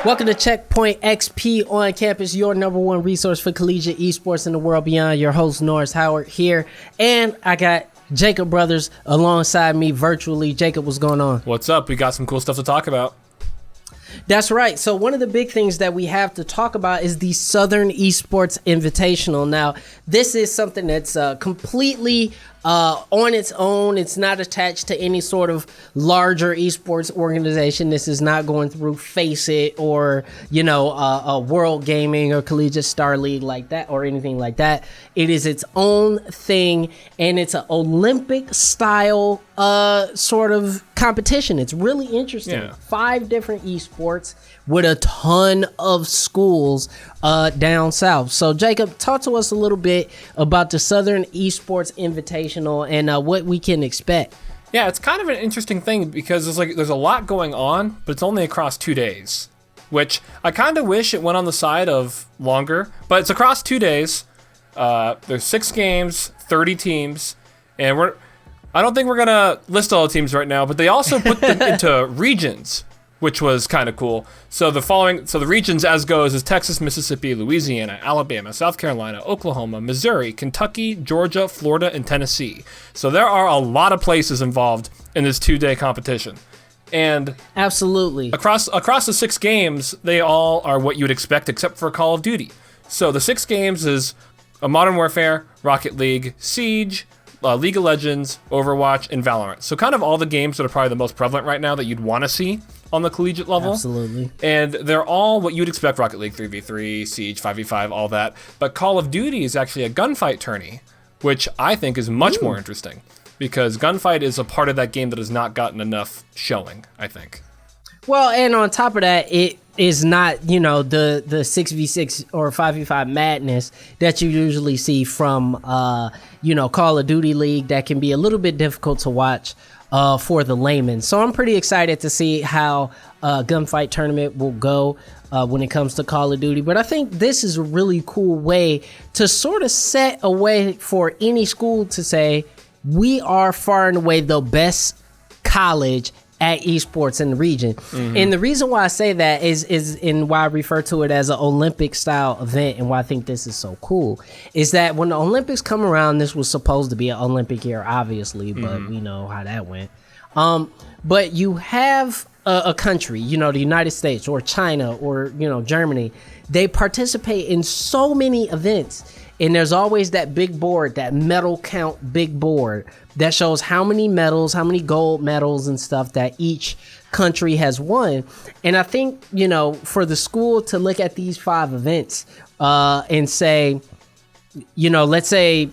Welcome to CheckpointXP on campus, your number one resource for collegiate esports in the world beyond. Your host, Norris Howard, here. And I got Jacob Brothers alongside me virtually. Jacob, what's going on? What's up? We got some cool stuff to talk about. That's right. So one of the big things that we have to talk about is the Southern Esports Invitational. Now, this is something that's completely on its own. It's not attached to any sort of larger esports organization. This is not going through Face It or, a World Gaming or Collegiate Star League like that or anything like that. It is its own thing, and it's an Olympic style sort of competition. It's really interesting. Yeah. 5 different esports with a ton of schools down south. So, Jacob, talk to us a little bit about the Southern Esports Invitational and what we can expect. Yeah, it's kind of an interesting thing because there's a lot going on, but it's only across 2 days, which I kind of wish it went on the side of longer, but it's across 2 days. There's 6 games, 30 teams, and I don't think we're going to list all the teams right now, but they also put them into regions, which was kind of cool. So the regions as goes is Texas, Mississippi, Louisiana, Alabama, South Carolina, Oklahoma, Missouri, Kentucky, Georgia, Florida, and Tennessee. So there are a lot of places involved in this 2-day competition. And absolutely across the 6 games, they all are what you would expect except for Call of Duty. So the 6 games is Modern Warfare, Rocket League, Siege, League of Legends, Overwatch, and Valorant. So kind of all the games that are probably the most prevalent right now that you'd want to see on the collegiate level. Absolutely. And they're all what you'd expect: Rocket League 3v3, Siege 5v5, all that. But Call of Duty is actually a gunfight tourney, which I think is much more interesting because gunfight is a part of that game that has not gotten enough showing, I think. Well, and on top of that, it is not, the 6v6 or 5v5 madness that you usually see from, Call of Duty League that can be a little bit difficult to watch for the layman. So I'm pretty excited to see how gunfight tournament will go when it comes to Call of Duty. But I think this is a really cool way to sort of set a way for any school to say, we are far and away the best college at esports in the region. Mm-hmm. And the reason why I say that is and why I refer to it as an Olympic style event and why I think this is so cool is that when the Olympics come around, this was supposed to be an Olympic year, obviously, but we know how that went. But you have a country, the United States or China or, Germany, they participate in so many events. And there's always that big board, that medal count big board that shows how many medals, how many gold medals and stuff that each country has won. And I think, for the school to look at these 5 events and say, let's say,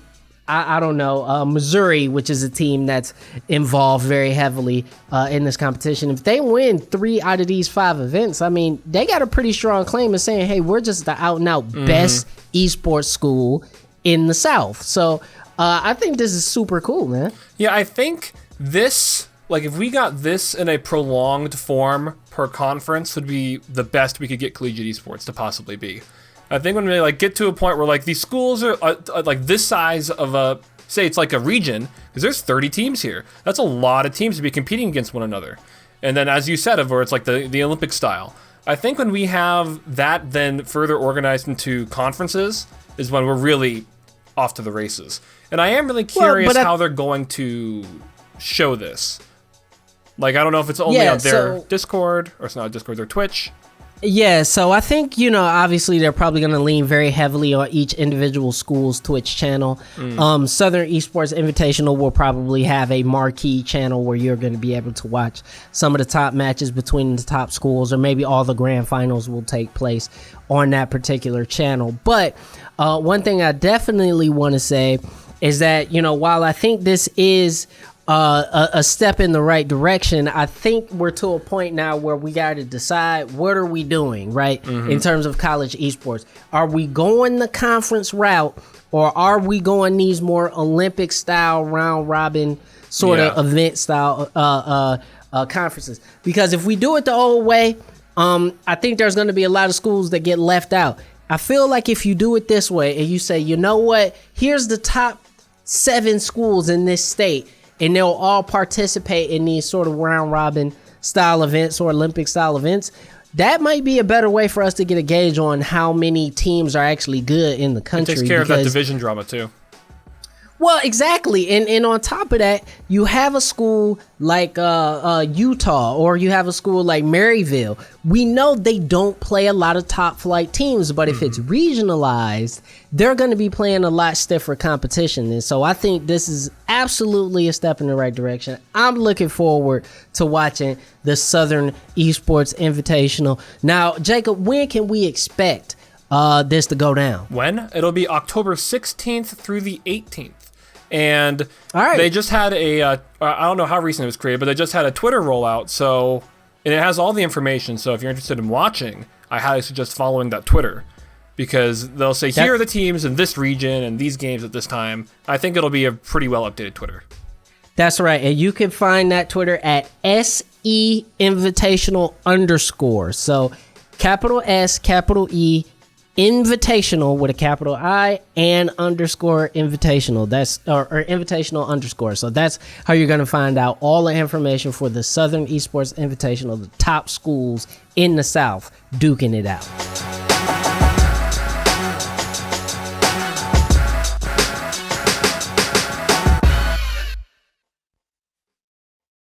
I don't know, Missouri, which is a team that's involved very heavily in this competition. If they win 3 out of these 5 events, I mean, they got a pretty strong claim of saying, hey, we're just the out and out best esports school in the South. So I think this is super cool, man. Yeah, I think this, if we got this in a prolonged form per conference, would be the best we could get collegiate esports to possibly be. I think when we get to a point where these schools are this size of say it's like a region, because there's 30 teams here. That's a lot of teams to be competing against one another. And then as you said, where it's like the Olympic style. I think when we have that then further organized into conferences is when we're really off to the races. And I am really curious how they're going to show this. I don't know if it's only on their Discord, or it's not Discord, their Twitch. Yeah, so I think, obviously they're probably going to lean very heavily on each individual school's Twitch channel. Southern Esports Invitational will probably have a marquee channel where you're going to be able to watch some of the top matches between the top schools, or maybe all the grand finals will take place on that particular channel. But one thing I definitely want to say is that, while I think this is a step in the right direction, I think we're to a point now where we got to decide what are we doing, right? In terms of college esports. Are we going the conference route, or are we going these more Olympic style round robin sort of event style conferences? Because if we do it the old way, I think there's going to be a lot of schools that get left out. I feel like if you do it this way and you say, you know what, here's the top 7 schools in this state, and they'll all participate in these sort of round robin style events or Olympic style events, that might be a better way for us to get a gauge on how many teams are actually good in the country. It takes care of that division drama too. Well, exactly. And on top of that, you have a school like Utah, or you have a school like Maryville. We know they don't play a lot of top flight teams, but if it's regionalized, they're going to be playing a lot stiffer competition. And so I think this is absolutely a step in the right direction. I'm looking forward to watching the Southern Esports Invitational. Now, Jacob, when can we expect this to go down? When? It'll be October 16th through the 18th. And all right. They just had I don't know how recent it was created, but they just had a Twitter rollout. So, and it has all the information. So if you're interested in watching, I highly suggest following that Twitter, because they'll say, here are the teams in this region and these games at this time. I think it'll be a pretty well updated Twitter. That's right. And you can find that Twitter at SE Invitational _. So capital S, capital E, Invitational with a capital I, and _invitational. That's or invitational _. So that's how you're going to find out all the information for the Southern Esports Invitational, the top schools in the South duking it out.